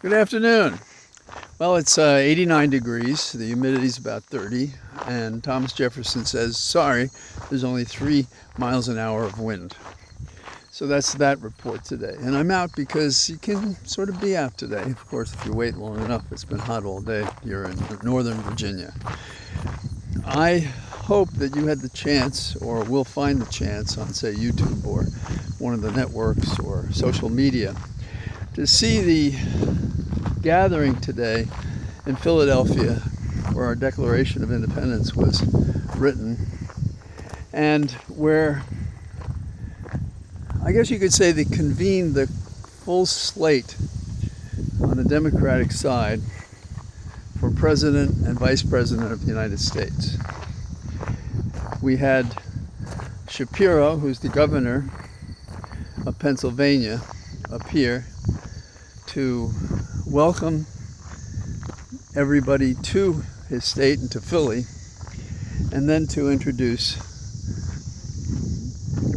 Good afternoon. Well, it's 89 degrees, the humidity's about 30, and Thomas Jefferson says, sorry, there's only 3 miles an hour of wind. So that's that report today. And I'm out because you can sort of be out today. Of course, if you wait long enough, it's been hot all day here in Northern Virginia. I hope that you had the chance, or will find the chance on, say, YouTube or one of the networks or social media, to see the gathering today in Philadelphia where our Declaration of Independence was written, and where I guess you could say they convened the full slate on the Democratic side for President and Vice President of the United States. We had Shapiro, who's the governor of Pennsylvania, up here to welcome everybody to his state and to Philly, and then to introduce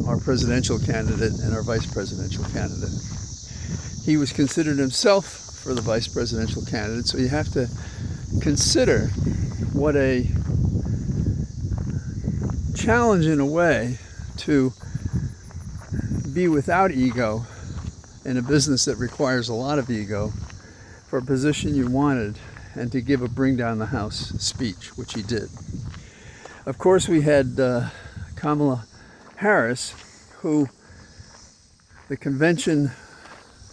our presidential candidate and our vice presidential candidate. He was considered himself for the vice presidential candidate, so you have to consider what a challenge in a way to be without ego in a business that requires a lot of ego for a position you wanted, and to give a bring down the house speech, which he did. Of course, we had Kamala Harris, who the convention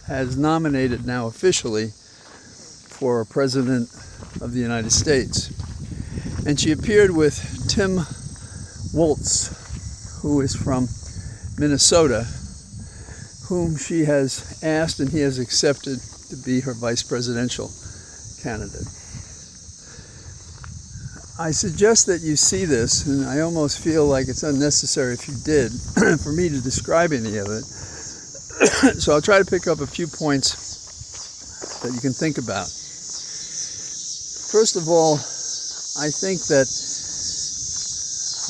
has nominated now officially for President of the United States. And she appeared with Tim Walz, who is from Minnesota, whom she has asked and he has accepted to be her vice presidential candidate. I suggest that you see this, and I almost feel like it's unnecessary if you did for me to describe any of it. So I'll try to pick up a few points that you can think about. First of all, I think that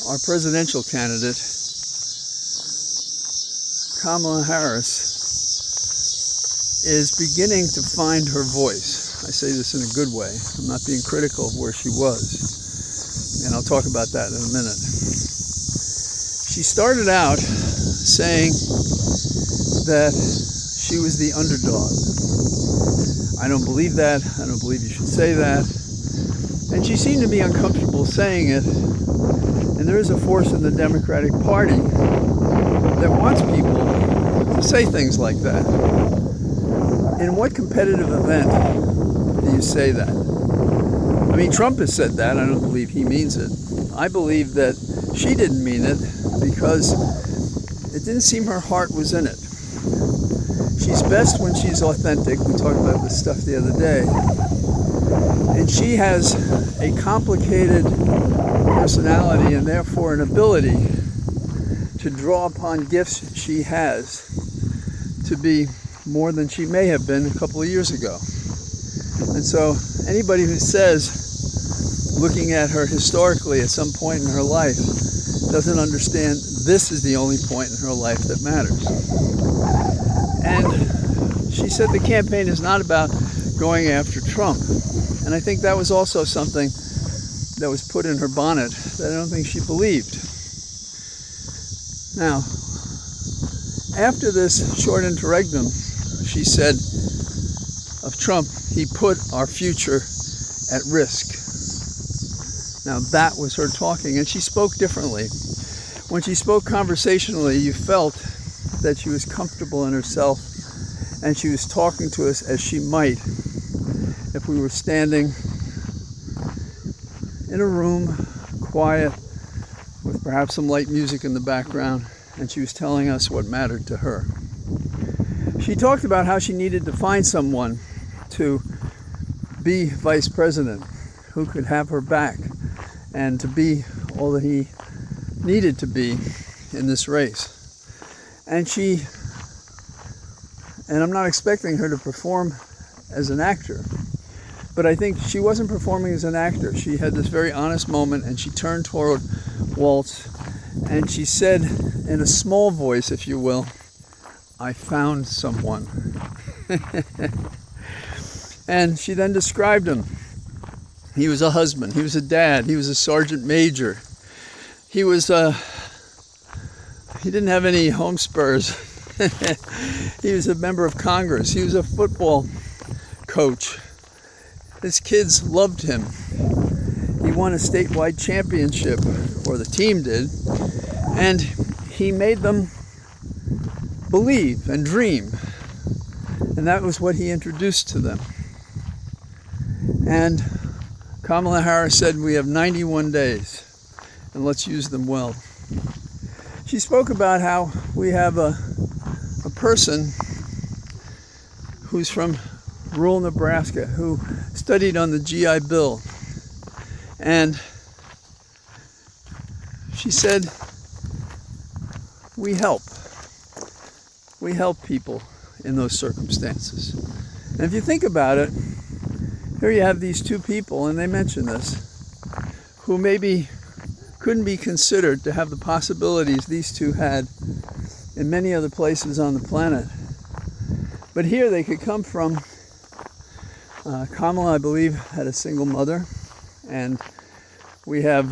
our presidential candidate, Kamala Harris, is beginning to find her voice. I say this in a good way. I'm not being critical of where she was, and I'll talk about that in a minute. She started out saying that she was the underdog. I don't believe that. I don't believe you should say that. And she seemed to be uncomfortable saying it. And there is a force in the Democratic Party that wants people to say things like that. In what competitive event do you say that? I mean, Trump has said that. I don't believe he means it. I believe that she didn't mean it because it didn't seem her heart was in it. She's best when she's authentic. We talked about this stuff the other day. And she has a complicated personality and therefore an ability to draw upon gifts she has to be more than she may have been a couple of years ago. And so anybody who says, looking at her historically at some point in her life, doesn't understand this is the only point in her life that matters. And she said the campaign is not about going after Trump. And I think that was also something that was put in her bonnet that I don't think she believed. Now, after this short interregnum, she said of Trump, he put our future at risk. Now that was her talking, and she spoke differently. When she spoke conversationally, you felt that she was comfortable in herself, and she was talking to us as she might if we were standing in a room, quiet, with perhaps some light music in the background, and she was telling us what mattered to her. She talked about how she needed to find someone to be vice president who could have her back and to be all that he needed to be in this race. And I'm not expecting her to perform as an actor, but I think she wasn't performing as an actor. She had this very honest moment, and she turned toward Walz, and she said in a small voice, if you will, I found someone. And she then described him. He was a husband. He was a dad. He was a sergeant major. He didn't have any home spurs. He was a member of Congress. He was a football coach. His kids loved him. He won a statewide championship, or the team did, and he made them believe and dream. And that was what he introduced to them. And Kamala Harris said, we have 91 days, and let's use them well. She spoke about how we have a person who's from rural Nebraska who studied on the GI Bill. And she said, we help people in those circumstances. And if you think about it, here you have these two people, and they mention this, who maybe couldn't be considered to have the possibilities these two had in many other places on the planet. But here they could come from. Kamala, I believe, had a single mother, and we have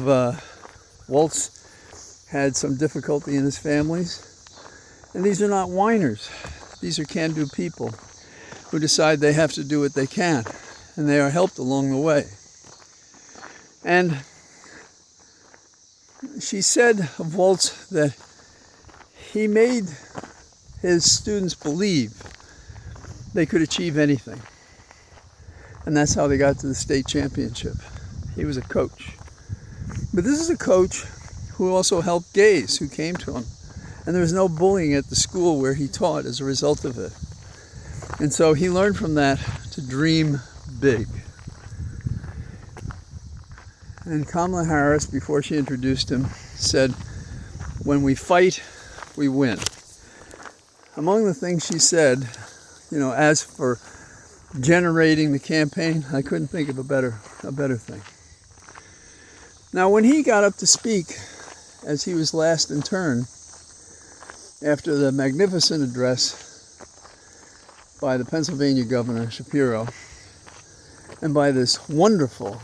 Waltz had some difficulty in his families. And these are not whiners. These are can-do people who decide they have to do what they can, and they are helped along the way. And she said of Waltz that he made his students believe they could achieve anything. And that's how they got to the state championship. He was a coach. But this is a coach who also helped gays who came to him. And there was no bullying at the school where he taught as a result of it. And so he learned from that to dream big. And Kamala Harris, before she introduced him, said, when we fight, we win. Among the things she said, as for generating the campaign, I couldn't think of a better thing. Now, when he got up to speak, as he was last in turn, after the magnificent address by the Pennsylvania Governor Shapiro, and by this wonderful,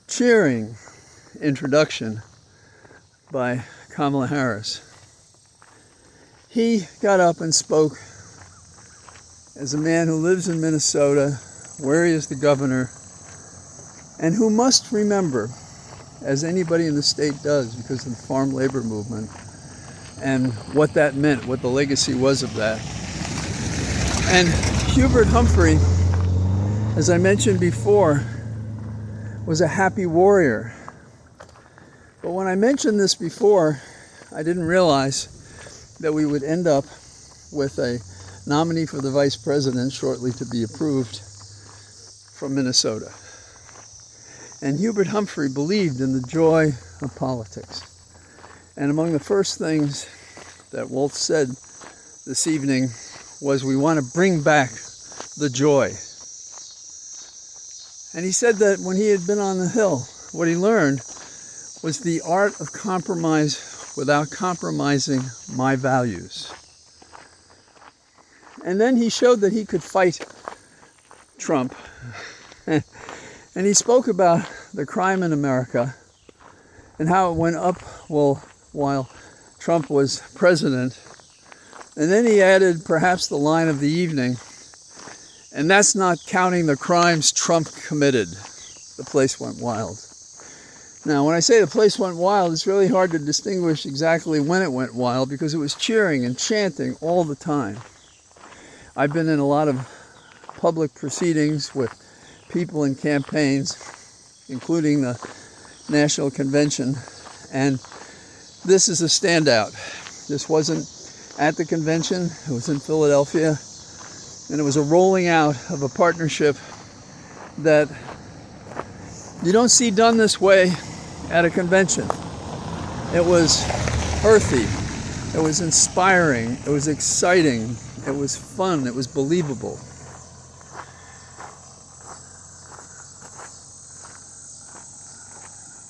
cheering introduction by Kamala Harris, he got up and spoke as a man who lives in Minnesota, where he is the governor, and who must remember, as anybody in the state does because of the farm labor movement and what that meant, what the legacy was of that. And Hubert Humphrey, as I mentioned before, was a happy warrior. But when I mentioned this before, I didn't realize that we would end up with a nominee for the vice president shortly to be approved from Minnesota. And Hubert Humphrey believed in the joy of politics. And among the first things that Waltz said this evening was, we want to bring back the joy. And he said that when he had been on the Hill, what he learned was the art of compromise without compromising my values. And then he showed that he could fight Trump. And he spoke about the crime in America and how it went up while Trump was president. And then he added perhaps the line of the evening, and that's not counting the crimes Trump committed. The place went wild. Now, when I say the place went wild, it's really hard to distinguish exactly when it went wild because it was cheering and chanting all the time. I've been in a lot of public proceedings with people in campaigns, including the National Convention, and this is a standout. This wasn't at the convention, it was in Philadelphia, and it was a rolling out of a partnership that you don't see done this way at a convention. It was earthy, it was inspiring, it was exciting, it was fun, it was believable.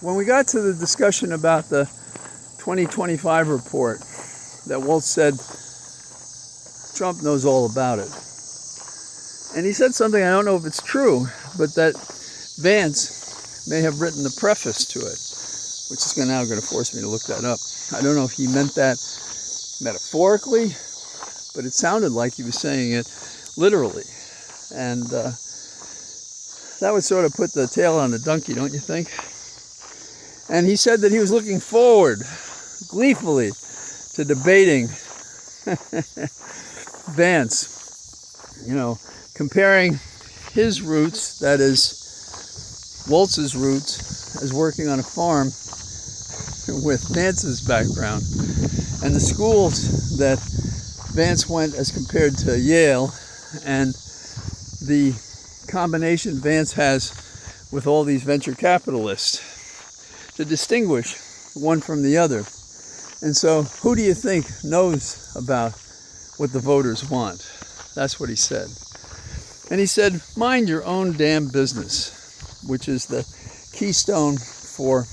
When we got to the discussion about the 2025 report that Waltz said Trump knows all about it. And he said something, I don't know if it's true, but that Vance may have written the preface to it, which is now going to force me to look that up. I don't know if he meant that metaphorically, but it sounded like he was saying it literally. And that would sort of put the tail on the donkey, don't you think? And he said that he was looking forward gleefully to debating Vance, comparing his roots, that is Waltz's roots, as working on a farm with Vance's background, and the schools that Vance went as compared to Yale, and the combination Vance has with all these venture capitalists to distinguish one from the other. And so, who do you think knows about what the voters want? That's what he said. And he said, mind your own damn business, which is the keystone for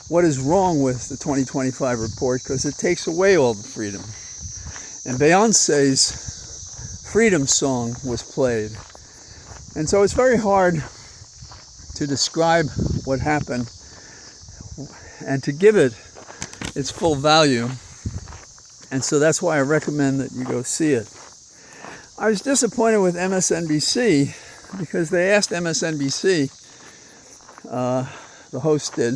what is wrong with the 2025 report, because it takes away all the freedom. And Beyonce's freedom song was played. And so it's very hard to describe what happened and to give it its full value. And so that's why I recommend that you go see it. I was disappointed with MSNBC because they asked MSNBC, the host did,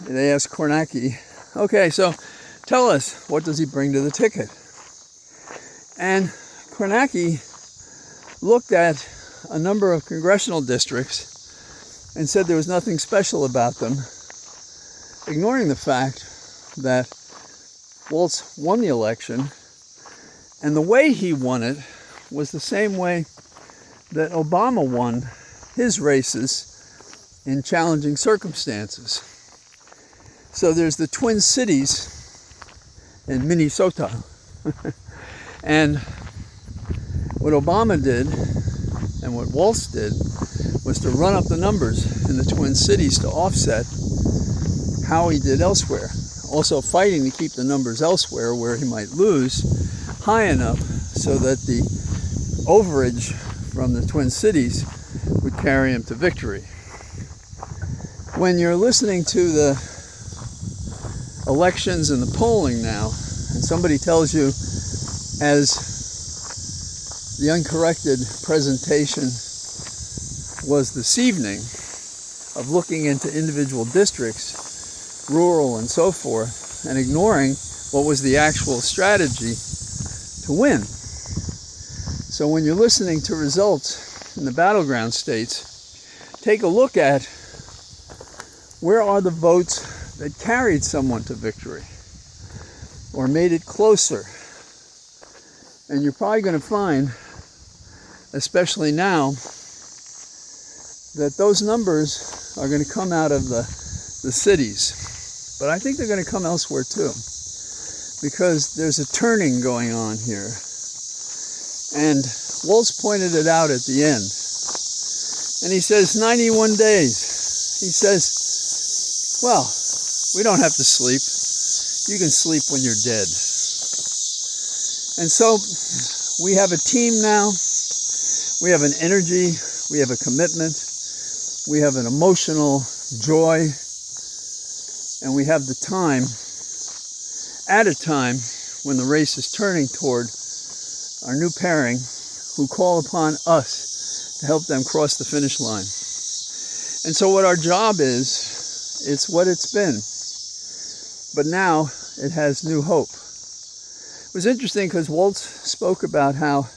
they asked Kornacki, okay, so tell us, what does he bring to the ticket? And Kornacki looked at a number of congressional districts and said there was nothing special about them, ignoring the fact that Waltz won the election, and the way he won it was the same way that Obama won his races in challenging circumstances. So there's the Twin Cities in Minnesota. And what Obama did and what Waltz did was to run up the numbers in the Twin Cities to offset how he did elsewhere. Also fighting to keep the numbers elsewhere where he might lose high enough so that the overage from the Twin Cities would carry him to victory. When you're listening to the elections and the polling now, and somebody tells you, as the uncorrected presentation was this evening, of looking into individual districts, rural and so forth, and ignoring what was the actual strategy to win. So when you're listening to results in the battleground states, take a look at where are the votes that carried someone to victory or made it closer. And you're probably going to find, especially now, that those numbers are going to come out of the cities. But I think they're going to come elsewhere too, because there's a turning going on here. And Waltz pointed it out at the end. And he says, 91 days. He says, well, we don't have to sleep. You can sleep when you're dead. And so we have a team now. We have an energy. We have a commitment. We have an emotional joy. And we have the time, at a time when the race is turning toward our new pairing, who call upon us to help them cross the finish line. And so what our job is, it's what it's been. But now it has new hope. It was interesting because Waltz spoke about how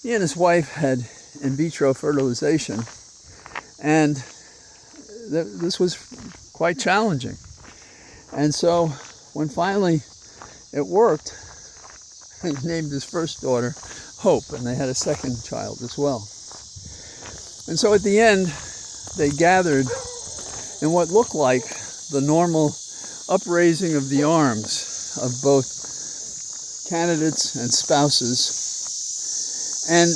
he and his wife had in vitro fertilization, and this was quite challenging. And so when finally it worked, he named his first daughter Hope, and they had a second child as well. And so at the end, they gathered in what looked like the normal upraising of the arms of both candidates and spouses. And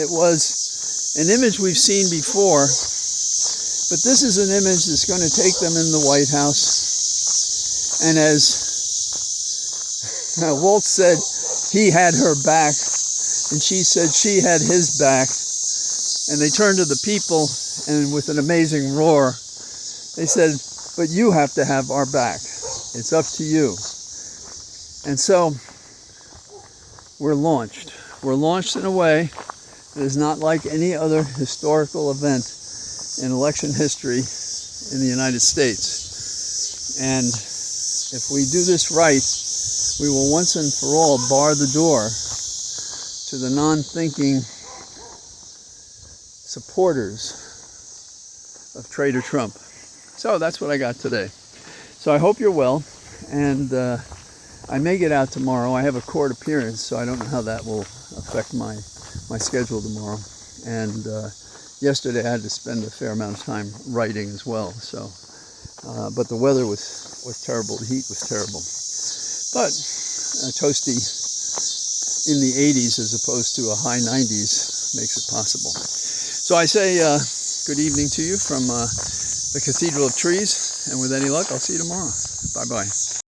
it was an image we've seen before, but this is an image that's going to take them in the White House. And as Waltz said, he had her back And she said she had his back. And they turned to the people, and with an amazing roar, they said, but you have to have our back. It's up to you. And so we're launched. We're launched in a way that is not like any other historical event in election history in the United States. And if we do this right, we will once and for all bar the door to the non-thinking supporters of Traitor Trump. So that's what I got today. So I hope you're well, and I may get out tomorrow. I have a court appearance, so I don't know how that will affect my schedule tomorrow. And yesterday I had to spend a fair amount of time writing as well. So, but the weather was terrible. The heat was terrible. But toasty in the 80s as opposed to a high 90s makes it possible. So I say good evening to you from the Cathedral of Trees, and with any luck, I'll see you tomorrow. Bye-bye.